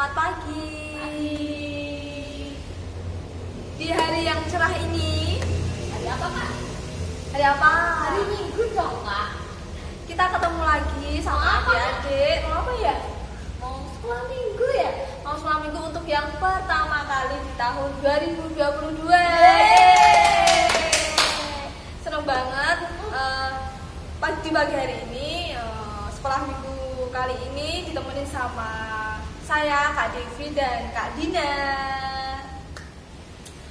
Selamat pagi. Di hari yang cerah ini, Hari apa, Kak? hari apa? Hari Minggu dong, Kak. Kita ketemu lagi sama Mau apa? adik-adik. Mau apa ya? Mau sekolah minggu ya? Mau sekolah minggu untuk yang pertama kali di tahun 2022. Seneng banget. Di pagi hari ini, sekolah minggu kali ini ditemenin sama saya, Kak Devi dan Kak Dina.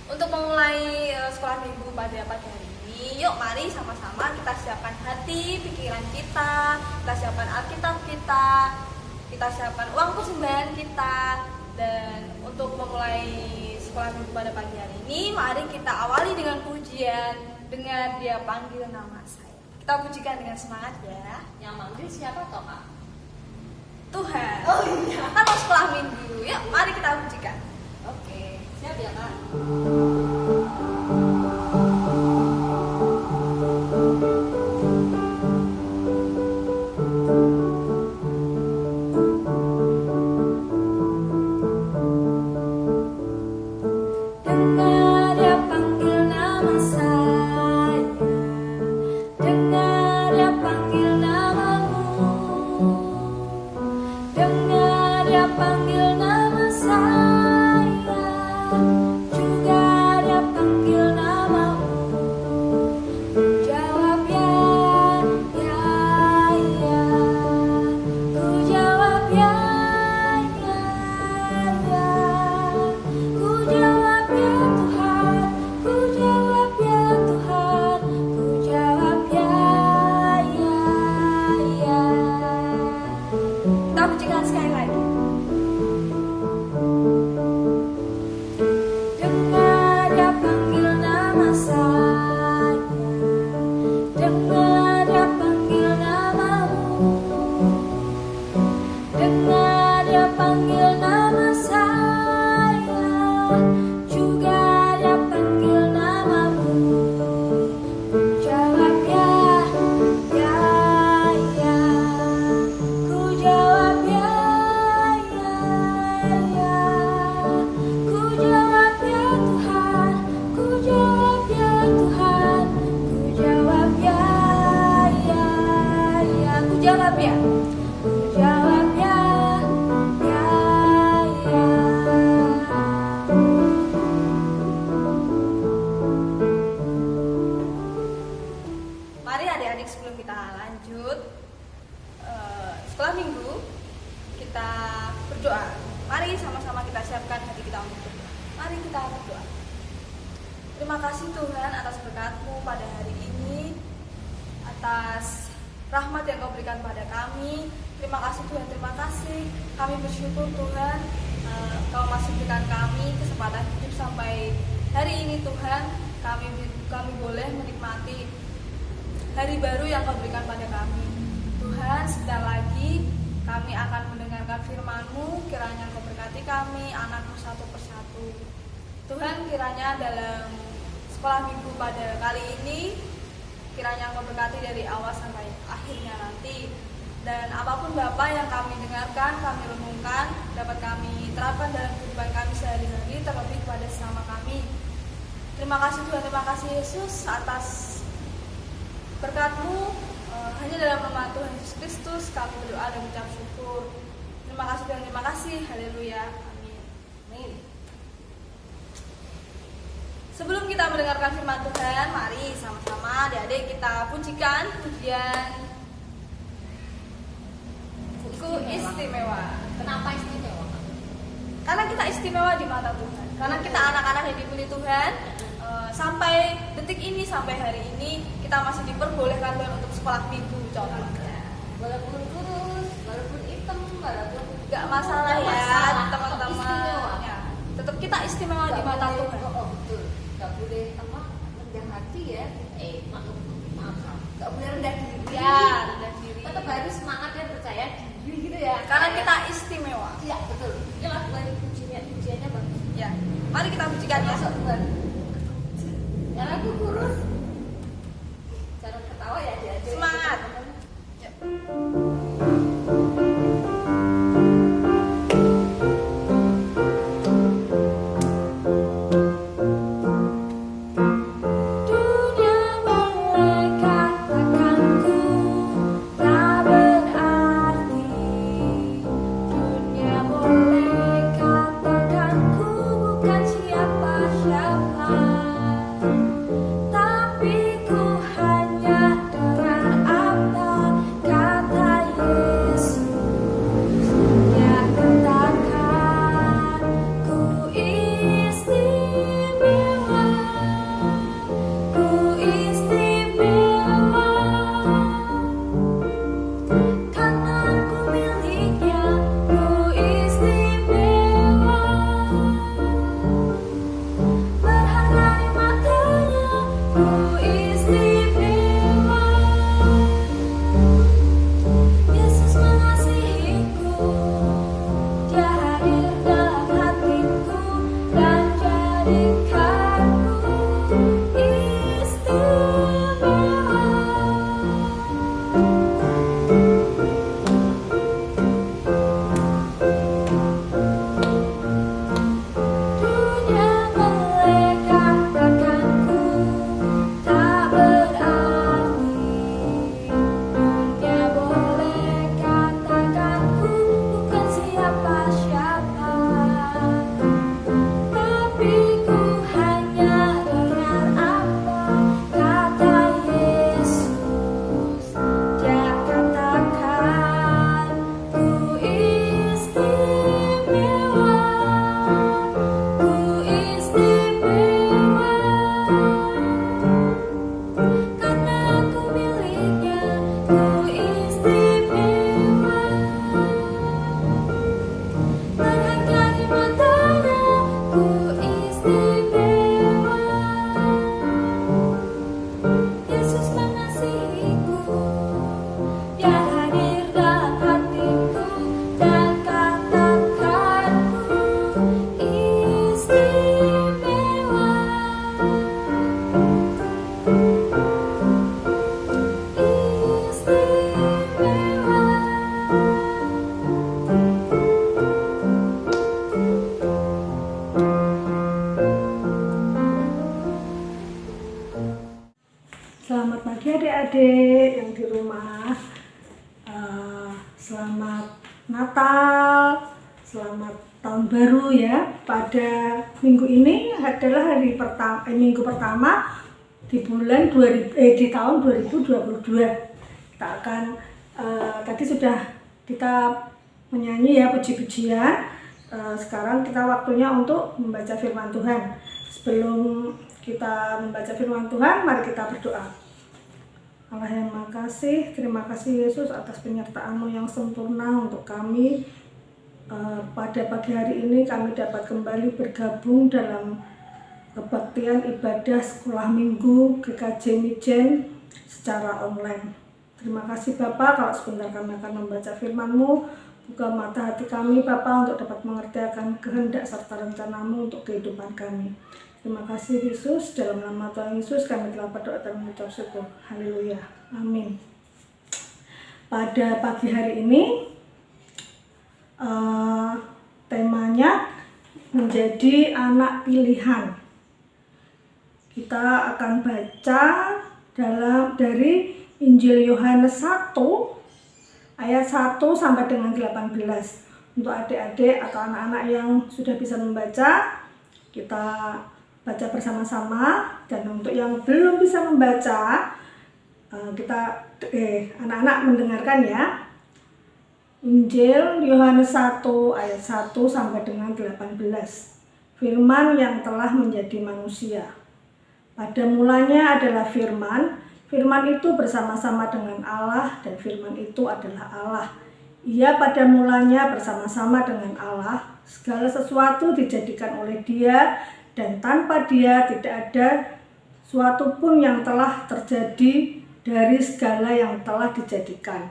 Untuk memulai sekolah minggu pada pagi hari ini, yuk mari sama-sama kita siapkan hati, pikiran kita siapkan Alkitab kita siapkan uang persembahan kita. Dan untuk memulai sekolah minggu pada pagi hari ini, mari kita awali dengan pujian dengan Dia panggil nama saya. Kita pujikan dengan semangat ya. Yang manggil siapa toh, Kak? Tuhan. Oh iya. Kita mau sekolah minggu, yuk mari kita pujikan. Oke, siap ya, Kak? Dengar Dia panggil nama saya, dengar Dia panggil namamu, dengar Dia panggil nama saya, juga Dia panggil namamu. Jawab ya, ya, ya. Ku jawab ya, ya, ya. Ku jawab ya Tuhan, ku jawab ya Tuhan, ku jawab ya, ya, ya. Kita pujikan sekali lagi. Dengar Dia panggil nama saya, dengar Dia panggil namamu, dengar Dia panggil nama saya, juga Dia panggil namamu. Ku jawab ya, ya, ya. Ku jawab ya, ya, ya. Ku jawab ya Tuhan, ku jawab ya Tuhan, ku jawab ya, ya, ya. Ku jawab ya, ku jawab ya, ya, ya. Mari adik-adik sebelum kita lanjut sekolah minggu, kita berdoa. Mari sama-sama kita siapkan hati kita untuk berdoa. Mari kita berdoa. Terima kasih Tuhan atas berkat-Mu pada hari ini, atas rahmat yang Kau berikan pada kami. Terima kasih Tuhan, terima kasih. Kami bersyukur Tuhan, Kau masih berikan kami kesempatan hidup sampai hari ini Tuhan. Kami boleh menikmati hari baru yang Kau berikan pada kami. Tuhan, sebentar lagi kami akan mendengarkan firman-Mu. Kiranya Kau berkati kami, anak-Mu satu persatu. Tuhan, kiranya dalam sekolah minggu pada kali ini, kiranya Kau berkati dari awal sampai akhirnya nanti. Dan apapun Bapa yang kami dengarkan, kami renungkan, dapat kami terapkan dalam kehidupan kami sehari-hari, terlebih kepada sesama kami. Terima kasih Tuhan, terima kasih Yesus atas berkat-Mu. Hanya dalam nama Tuhan Yesus Kristus kami berdoa dan mengucap syukur. Terima kasih Tuhan, terima kasih. Haleluya. Amin. Amin. Sebelum kita mendengarkan firman Tuhan, mari sama-sama adik-adik kita pujikan pujian Ku Istimewa. Kenapa istimewa, Kak? Karena kita istimewa di mata Tuhan. Karena kita anak-anak yang dipilih Tuhan. Sampai detik ini, sampai hari ini kita masih diperbolehkan Tuhan untuk sekolah minggu. Coba. Walaupun kurus, walaupun hitam, walaupun Gak masalah Nggak ya masalah. teman-teman. Istimewa. Ya, tetap kita istimewa di mata Tuhan. Oh, betul. Gak boleh rendah hati ya. Maaf. Gak boleh rendah diri. Ya, rendah diri. Tetap harus semangat dan percaya diri gitu ya. Karena kita istimewa. Iya, betul. Ini lagu pujiannya bagus. Ya, mari kita pujikan ya. Masuk Tuhan. Karena aku kurus. Jangan ketawa ya dia. Semangat. Ya. Selamat Natal, selamat tahun baru ya. Pada minggu ini adalah minggu pertama di di tahun 2022. Kita akan tadi sudah kita menyanyi ya puji-pujian. Sekarang kita waktunya untuk membaca firman Tuhan. Sebelum kita membaca firman Tuhan, mari kita berdoa. Allah yang makasih, terima kasih Yesus atas penyertaan-Mu yang sempurna untuk kami. Pada pagi hari ini kami dapat kembali bergabung dalam kebaktian ibadah sekolah minggu GKJ Mijen secara online. Terima kasih Bapak, kalau sebentar kami akan membaca firman-Mu. Buka mata hati kami Bapak untuk dapat mengerti akan kehendak serta rencana-Mu untuk kehidupan kami. Terima kasih Yesus, dalam nama Tuhan Yesus kami telah berdoa dan mengucap syukur. Haleluya, amin. Pada pagi hari ini temanya menjadi anak pilihan. Kita akan baca dari Injil Yohanes 1 ayat 1 sampai dengan 18. Untuk adik-adik atau anak-anak yang sudah bisa membaca, kita baca bersama-sama, dan untuk yang belum bisa membaca, anak-anak mendengarkan ya. Injil Yohanes 1 ayat 1 sampai dengan 18. Firman yang telah menjadi manusia. Pada mulanya adalah firman, firman itu bersama-sama dengan Allah dan firman itu adalah Allah. Ia pada mulanya bersama-sama dengan Allah, segala sesuatu dijadikan oleh Dia, dan tanpa Dia tidak ada suatu pun yang telah terjadi dari segala yang telah dijadikan.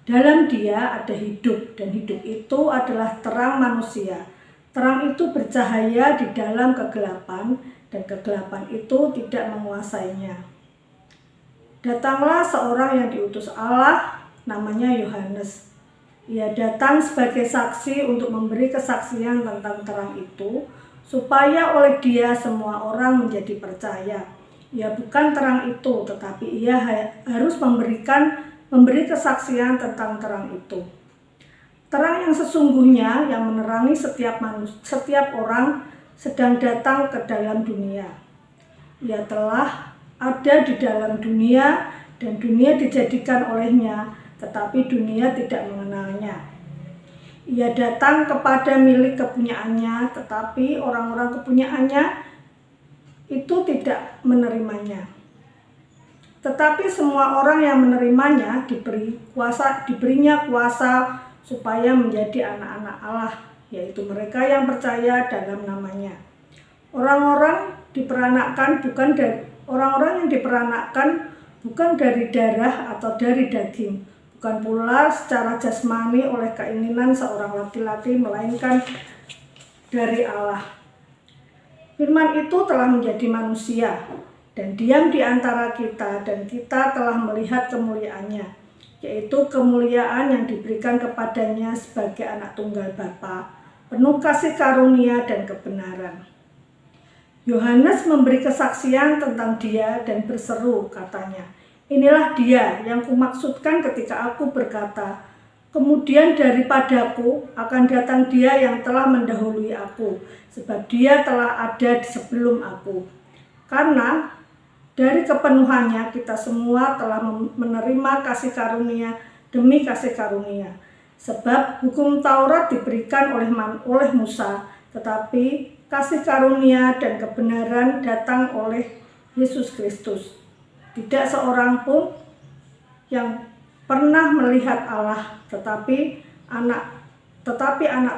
Dalam Dia ada hidup, dan hidup itu adalah terang manusia. Terang itu bercahaya di dalam kegelapan, dan kegelapan itu tidak menguasainya. Datanglah seorang yang diutus Allah, namanya Yohanes. Ia datang sebagai saksi untuk memberi kesaksian tentang terang itu, supaya oleh Dia semua orang menjadi percaya. Ia bukan terang itu, tetapi Ia harus memberi kesaksian tentang terang itu. Terang yang sesungguhnya yang menerangi setiap orang sedang datang ke dalam dunia. Ia telah ada di dalam dunia dan dunia dijadikan olehnya, tetapi dunia tidak mengenalnya. Ia datang kepada milik kepunyaannya, tetapi orang-orang kepunyaannya itu tidak menerimanya. Tetapi semua orang yang menerimanya diberinya kuasa supaya menjadi anak-anak Allah, yaitu mereka yang percaya dalam namanya. Orang-orang yang diperanakkan bukan dari darah atau dari daging, bukan pula secara jasmani oleh keinginan seorang laki-laki, melainkan dari Allah. Firman itu telah menjadi manusia dan diam di antara kita, dan kita telah melihat kemuliaannya, yaitu kemuliaan yang diberikan kepadanya sebagai anak tunggal Bapa, penuh kasih karunia dan kebenaran. Yohanes memberi kesaksian tentang Dia dan berseru, katanya, "Inilah Dia yang kumaksudkan ketika aku berkata, kemudian daripadaku akan datang Dia yang telah mendahului aku, sebab Dia telah ada sebelum aku." Karena dari kepenuhannya kita semua telah menerima kasih karunia demi kasih karunia. Sebab hukum Taurat diberikan oleh Musa, tetapi kasih karunia dan kebenaran datang oleh Yesus Kristus. Tidak seorang pun yang pernah melihat Allah, tetapi anak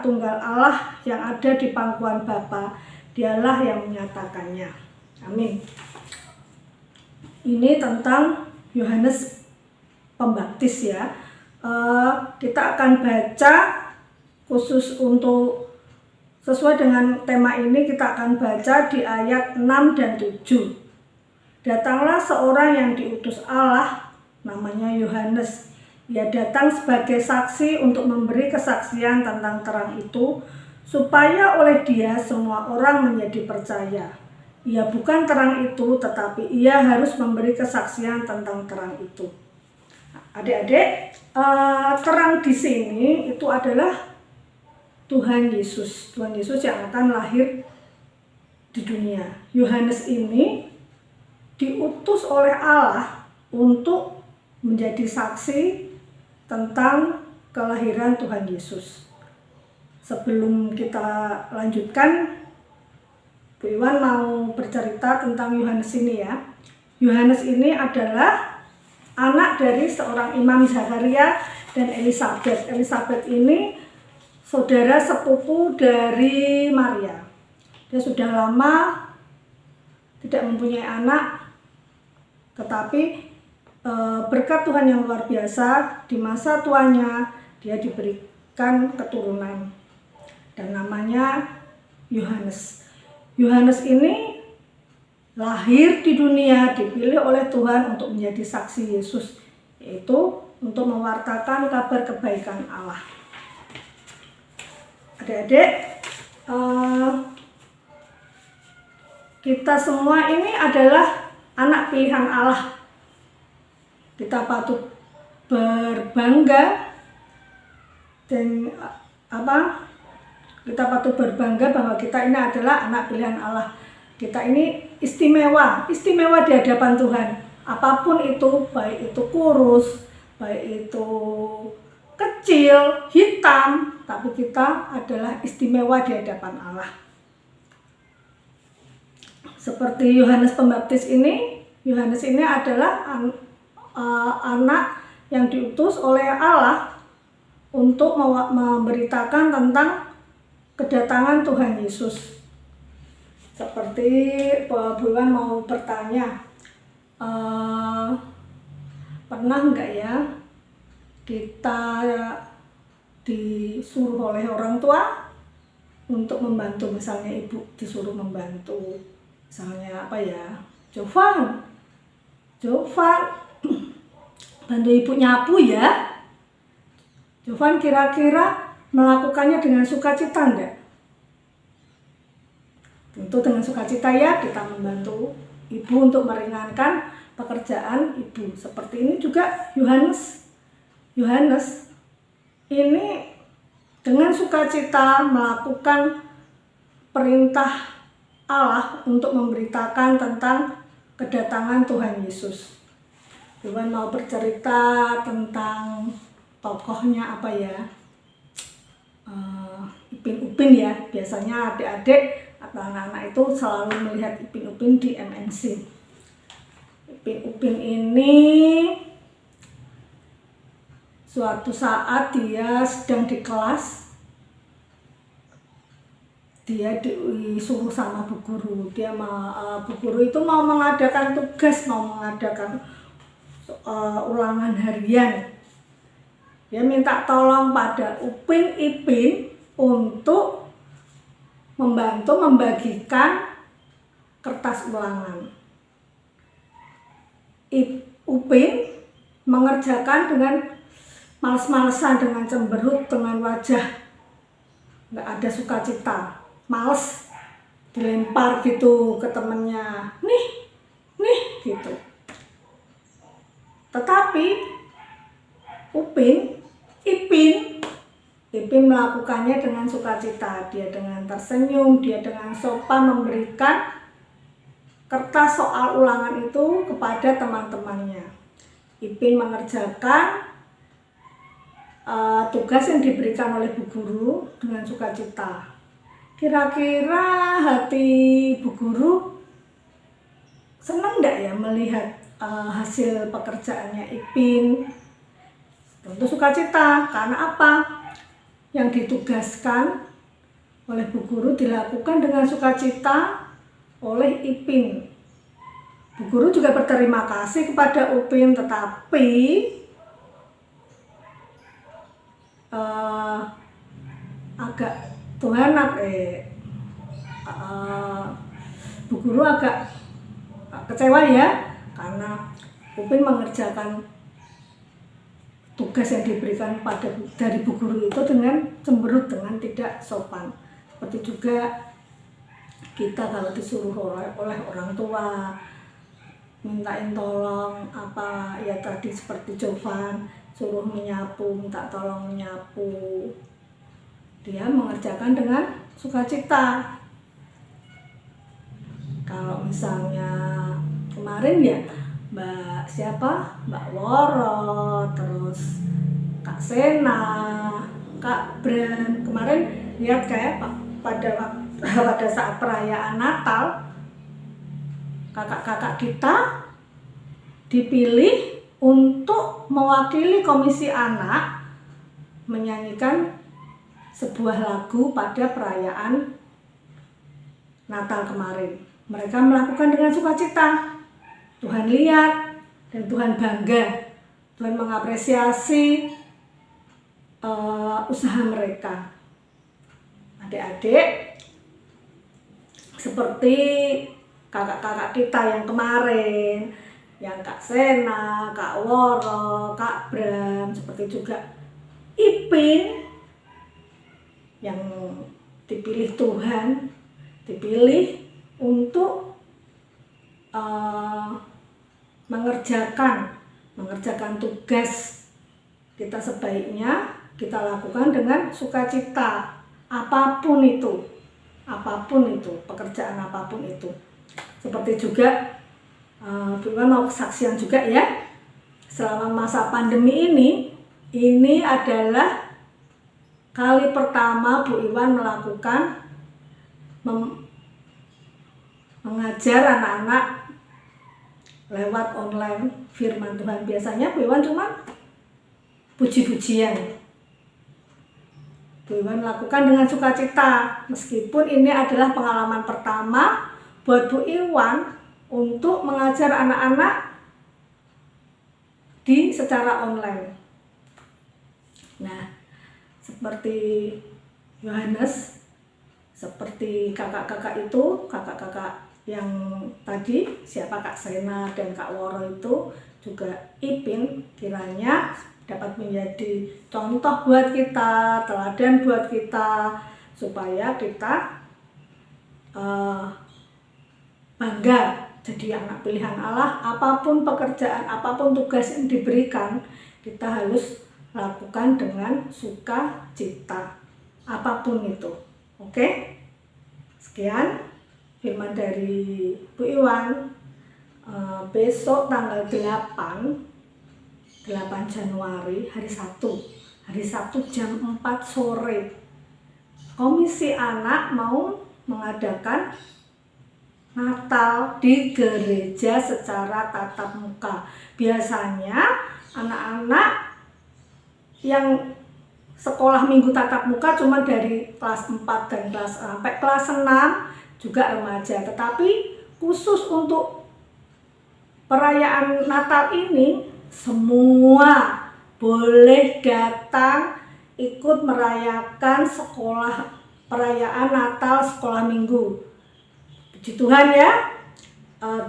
tunggal Allah yang ada di pangkuan Bapa, Dialah yang menyatakannya. Amin. Ini tentang Yohanes Pembaptis ya. Kita akan baca khusus untuk sesuai dengan tema ini, kita akan baca di ayat 6 dan 7. Datanglah seorang yang diutus Allah, namanya Yohanes. Ia datang sebagai saksi untuk memberi kesaksian tentang terang itu, supaya oleh Dia semua orang menjadi percaya. Ia bukan terang itu, tetapi ia harus memberi kesaksian tentang terang itu. Adik-adik, terang di sini itu adalah Tuhan Yesus. Tuhan Yesus yang akan lahir di dunia. Yohanes ini diutus oleh Allah untuk menjadi saksi tentang kelahiran Tuhan Yesus. Sebelum kita lanjutkan, Bu Iwan mau bercerita tentang Yohanes ini ya. Yohanes ini adalah anak dari seorang Imam Zakaria dan Elisabeth. Elisabeth ini saudara sepupu dari Maria. Dia sudah lama tidak mempunyai anak, tetapi berkat Tuhan yang luar biasa, di masa tuanya dia diberikan keturunan dan namanya Yohanes. Yohanes ini lahir di dunia, dipilih oleh Tuhan untuk menjadi saksi Yesus, yaitu untuk mewartakan kabar kebaikan Allah. Adik-adik, kita semua ini adalah anak pilihan Allah. Kita patut berbangga dan kita patut berbangga bahwa kita ini adalah anak pilihan Allah. Kita ini istimewa di hadapan Tuhan. Apapun itu, baik itu kurus, baik itu kecil, hitam, tapi kita adalah istimewa di hadapan Allah. Seperti Yohanes Pembaptis ini, Yohanes ini adalah anak yang diutus oleh Allah untuk memberitakan tentang kedatangan Tuhan Yesus. Seperti Bu Iwan mau bertanya, pernah enggak ya kita disuruh oleh orang tua untuk membantu, misalnya ibu disuruh membantu, misalnya Jovan bantu ibu nyapu ya. Jovan kira-kira melakukannya dengan sukacita enggak? Tentu dengan sukacita ya, kita membantu ibu untuk meringankan pekerjaan ibu. Seperti ini juga Yohanes ini dengan sukacita melakukan perintah Allah untuk memberitakan tentang kedatangan Tuhan Yesus. Iwan mau bercerita tentang tokohnya Ipin Upin ya. Biasanya adik-adik atau anak-anak itu selalu melihat Ipin Upin di MNC. Ipin Upin ini suatu saat dia sedang di kelas, dia disuruh sama bu guru. Bu guru itu mau mengadakan tugas, mau mengadakan ulangan harian. Dia minta tolong pada Upin Ipin untuk membantu membagikan kertas ulangan. Upin mengerjakan dengan males-malesan, dengan cemberut, dengan wajah nggak ada sukacita, males, dilempar gitu ke temennya, nih gitu. Tetapi Ipin melakukannya dengan sukacita. Dia dengan tersenyum, dia dengan sopan memberikan kertas soal ulangan itu kepada teman-temannya. Ipin mengerjakan tugas yang diberikan oleh bu guru dengan sukacita. Kira-kira hati bu guru senang enggak ya melihat hasil pekerjaannya Ipin? Tentu sukacita. Karena apa? Yang ditugaskan oleh bu guru dilakukan dengan sukacita oleh Ipin. Bu guru juga berterima kasih kepada Upin, tetapi Bu guru agak kecewa ya, karena Upin mengerjakan tugas yang diberikan dari bu guru itu dengan cemberut, dengan tidak sopan. Seperti juga kita kalau disuruh oleh orang tua mintain tolong apa ya tadi seperti Jovan suruh menyapu, minta tolong menyapu. Dia mengerjakan dengan sukacita. Kalau misalnya kemarin ya Mbak Woro, terus Kak Sena, Kak Bran, kemarin lihat kayak pada saat perayaan Natal kakak-kakak kita dipilih untuk mewakili komisi anak menyanyikan sebuah lagu pada perayaan Natal kemarin. Mereka melakukan dengan sukacita. Tuhan lihat dan Tuhan bangga. Tuhan mengapresiasi usaha mereka. Adik-adik, seperti kakak-kakak kita yang kemarin, yang Kak Sena, Kak Woro, Kak Bram, seperti juga Ipin yang dipilih Tuhan, dipilih untuk mengerjakan tugas kita sebaiknya kita lakukan dengan sukacita, apapun itu, pekerjaan apapun itu. Seperti juga Bu Iwan mau kesaksian juga ya, selama masa pandemi ini adalah kali pertama Bu Iwan melakukan mengajar anak-anak lewat online firman Tuhan. Biasanya Bu Iwan cuma puji-pujian. Bu Iwan lakukan dengan sukacita, meskipun ini adalah pengalaman pertama buat Bu Iwan untuk mengajar anak-anak secara online. Nah, seperti Yohanes, seperti kakak-kakak yang tadi, siapa Kak Sena dan Kak Woro itu, juga Ipin, kiranya dapat menjadi contoh buat kita, teladan buat kita, supaya kita bangga jadi anak pilihan Allah. Apapun pekerjaan, apapun tugas yang diberikan, kita harus lakukan dengan sukacita, apapun itu. Oke? Sekian firman dari Bu Iwan. Besok tanggal 8 Januari, hari Sabtu jam 4 sore, Komisi Anak mau mengadakan Natal di gereja secara tatap muka. Biasanya anak-anak yang sekolah minggu tatap muka cuma dari kelas 4 dan sampai kelas 6, juga remaja. Tetapi khusus untuk perayaan Natal ini, semua boleh datang ikut merayakan perayaan Natal sekolah minggu. Puji Tuhan ya,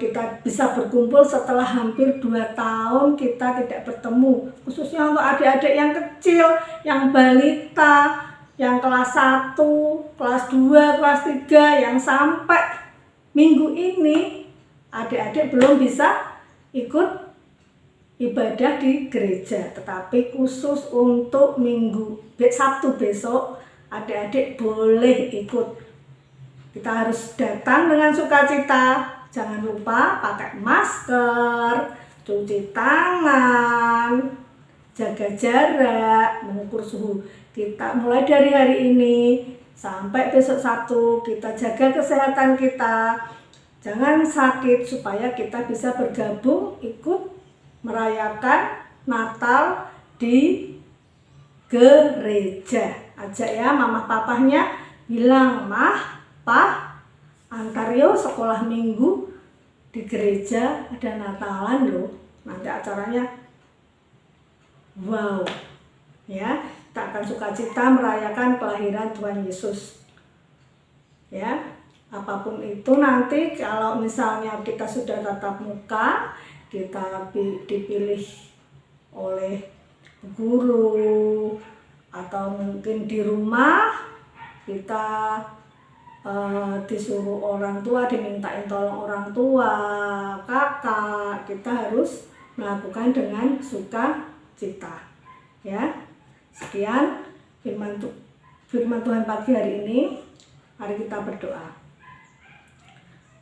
kita bisa berkumpul setelah hampir 2 tahun kita tidak bertemu. Khususnya untuk adik-adik yang kecil, yang balita, yang kelas 1, kelas 2, kelas 3, yang sampai minggu ini adik-adik belum bisa ikut ibadah di gereja. Tetapi khusus untuk Sabtu besok, adik-adik boleh ikut. Kita harus datang dengan sukacita. Jangan lupa pakai masker, cuci tangan, jaga jarak, mengukur suhu. Kita mulai dari hari ini sampai besok Sabtu, kita jaga kesehatan kita. Jangan sakit supaya kita bisa bergabung ikut merayakan Natal di gereja. Ajak ya mama papahnya, bilang, "Mah, Pak, antar yo sekolah minggu di gereja, ada Natalan loh. Nanti acaranya wow." Ya, kita akan sukacita merayakan kelahiran Tuhan Yesus. Ya, apapun itu nanti kalau misalnya kita sudah tatap muka, kita dipilih oleh guru atau mungkin di rumah, kita disuruh orang tua, dimintain tolong orang tua, kakak, kita harus melakukan dengan sukacita. Ya, sekian firman Tuhan pagi hari ini. Mari kita berdoa.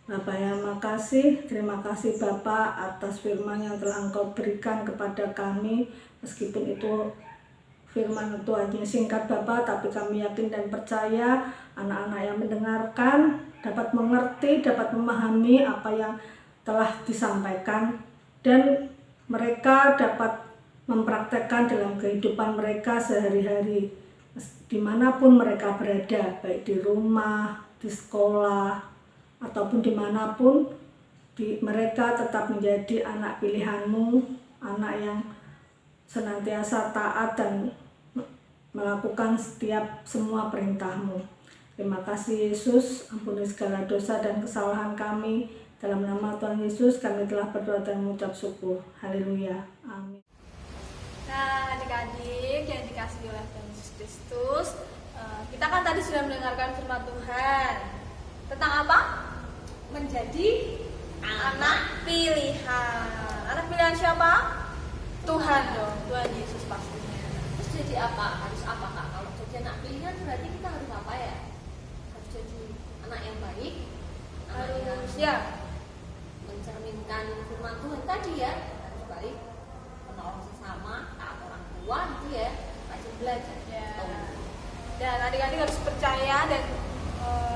Bapa yang makasih, terima kasih Bapa atas firman yang telah Engkau berikan kepada kami. Meskipun itu firman itu hanya singkat Bapa, tapi kami yakin dan percaya anak-anak yang mendengarkan dapat mengerti, dapat memahami apa yang telah disampaikan, dan mereka dapat mempraktekkan dalam kehidupan mereka sehari-hari dimanapun mereka berada, baik di rumah, di sekolah, ataupun dimanapun. Mereka tetap menjadi anak pilihan-Mu, anak yang senantiasa taat dan melakukan setiap semua perintah-Mu. Terima kasih Yesus, ampuni segala dosa dan kesalahan kami. Dalam nama Tuhan Yesus kami telah berdoa dan mengucap syukur. Haleluya. Amin. Nah, adik-adik yang dikasihi oleh Tuhan Yesus Kristus, kita kan tadi sudah mendengarkan firman Tuhan tentang apa? Menjadi anak pilihan. Anak pilihan siapa? Tuhan dong, Tuhan Yesus pastinya. Terus jadi apa? Harus apa Kak? Kalau jadi anak pilihan berarti kita harus apa ya? Harus jadi anak yang baik, anak yang Ya, mencerminkan firman Tuhan tadi ya, harus baik, menolong sesama, taat orang tua gitu ya, rajin belajar. ya. Dan adik-adik harus percaya dan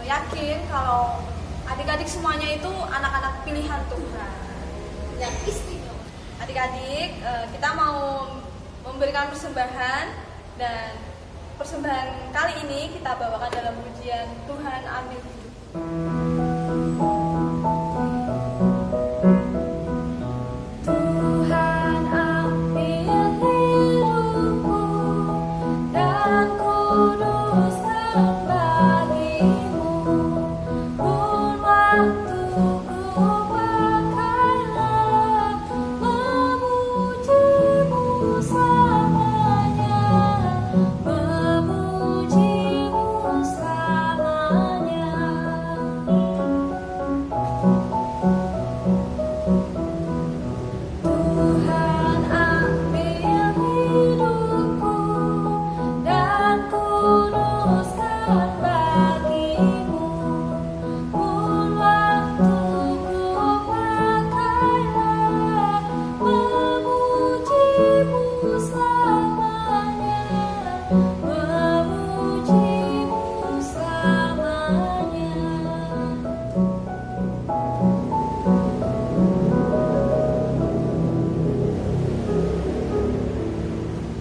yakin kalau adik-adik semuanya itu anak-anak pilihan Tuhan yang istimewa. Adik-adik, kita mau memberikan persembahan, dan persembahan kali ini kita bawakan dalam pujian Tuhan Ambil Hidup. Tuhan ambil hidupku dan kuduskan bagimu, pun waktuku pakailah memujimu selamanya, memujimu selamanya. Tuhan ambil hidupku dan kuduskan bagimu, pun waktuku pakailah memujimu selamanya, memujimu selamanya.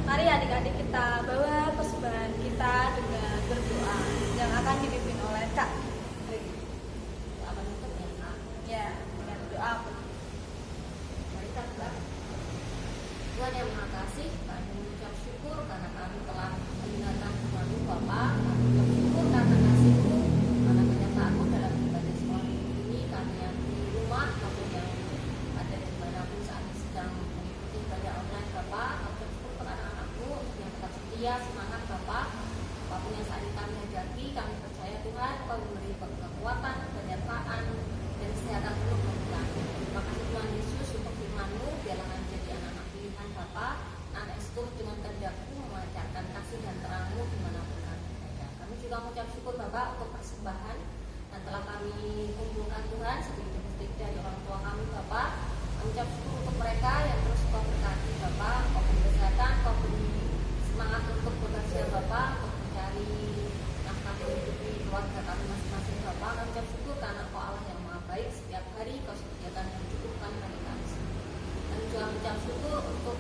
Mari adik-adik kita bawa persembahan kita dengan berdoa yang akan dipimpin oleh Kak. Apa nutup ya Kak? Ya, dengan doa. Mari kita berdoa. Tuhan yang Maha Kasih, kami mengucap syukur karena kami telah mendengarkan firman-Mu Bapa. Kami mengucap syukur karena kasih-Mu, karena penyertaan-Mu dalam ibadah sekolah minggu ini. Kami yang di rumah maupun yang ada di manapun saat ini sedang mengikuti ibadah online Bapa. Kami mengucap syukur kepada anak-anak-Mu yang tetap setia, semangat Bapa. Apapun yang saat ini kami hadapi, kami percaya Tuhan Kau memberi kekuatan, penyertaan, dan kesehatan penuh bagi kami. Terima kasih Tuhan Yesus untuk firman-Mu, biarlah kami menjadi anak-anak pilihan Bapa, anak itu dengan kehendakmu memancarkan kasih dan terang-Mu dimanapun kami berada. Kami juga mengucap syukur Bapak untuk persembahan yang telah kami kumpulkan Tuhan sedikit-sedikit dari orang tua kami Bapak. Kami mengucap syukur untuk mereka yang terus Kau berkati Bapak, Kau beri kesehatan, Kau beri semangat untuk bekerja Bapak, untuk mencari nafkah menghidupi keluarga kami masing-masing Bapak. Kami mengucap syukur karena Kau Allah yang Maha Baik, setiap hari Kau sediakan dan cukupkan bagi kami semua. Kami juga mengucap syukur untuk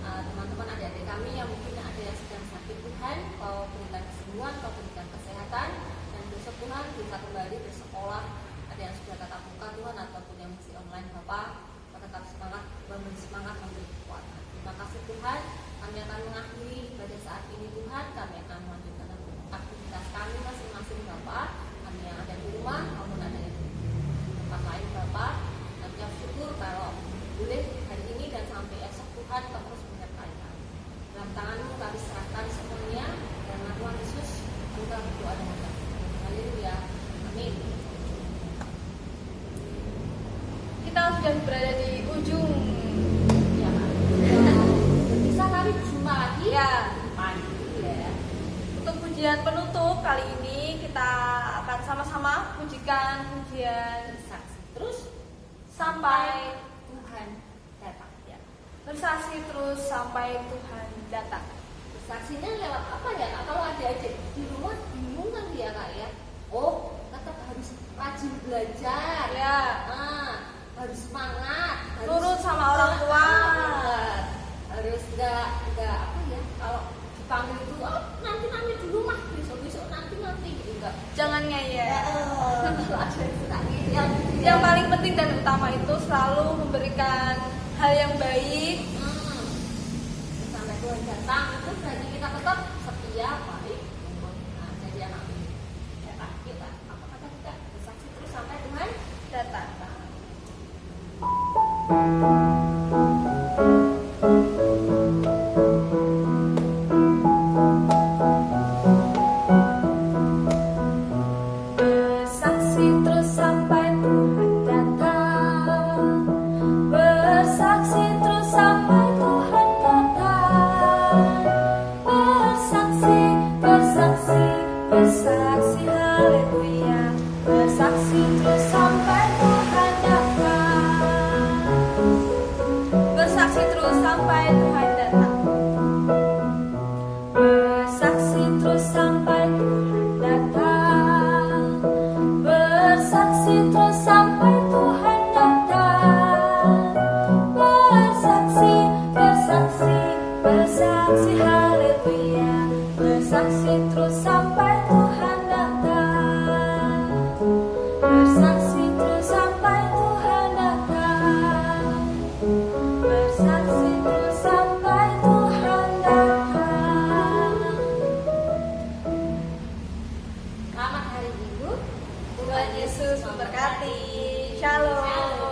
teman-teman adik-adik kami yang mungkin ada yang sedang sakit Tuhan, Kau berikan kesembuhan, Kau berikan kesehatan, dan besok Tuhan bisa kembali bersekolah. Ada yang sudah tatap muka Tuhan ataupun yang masih online Bapak, Kau tetap semangat, memberi semangat, memberi kekuatan. Terima kasih Tuhan. Kami akan mengakhiri pada saat ini Tuhan. Kami akan melanjutkan aktivitas kami masing-masing Bapak. Kami yang ada di rumah maupun ada yang di tempat lain Bapak. Kami ucap syukur kalau boleh hari ini dan sampai esok Tuhan Kau terus menyertai kami. Dalam tangan-Mu kami serahkan semuanya, dan Tuhan Yesus kami telah berdoa dengan kami. Haleluya. Kami pujian penutup kali ini kita akan sama-sama pujikan pujian Bersaksi terus sampai Tuhan datang. ya, bersaksi terus sampai Tuhan datang. Bersaksinya lewat apa ya Kak? Kalau adik-adik di rumah bingung kan dia Kak ya. Oh, tetap harus rajin belajar. Ya, Harus semangat, harus nurut sama orang tua. Harus nggak apa ya? Kalau dipanggil itu, oh nanti dulu mah, besok nanti enggak. Jangan ngeyel. Kalau ada yang suka ngeyel, Yang paling penting dan utama itu selalu memberikan hal yang baik. Sampai Tuhan datang itu berarti kita tetap setia, baik. Nah, jadi anak ini. Ya, kita apa kata kita bersaksi terus sampai Tuhan Datang. Bersaksi terus sampai Tuhan datang. Bersaksi terus sampai Tuhan datang. Bersaksi, bersaksi, bersaksi, haleluya. Bersaksi terus sampai Tuhan datang. Bersaksi terus sampai Tuhan datang. Bersaksi terus sampai Tuhan datang. Bersaksi terus sampai Tuhan datang. Bersaksi, bersaksi, bersaksi, haleluya. Bersaksi terus sampai Tuhan datang. Bersaksi terus sampai Tuhan datang. Bersaksi terus sampai Tuhan datang. Selamat hari Minggu. Tuhan Yesus memberkati. Shalom.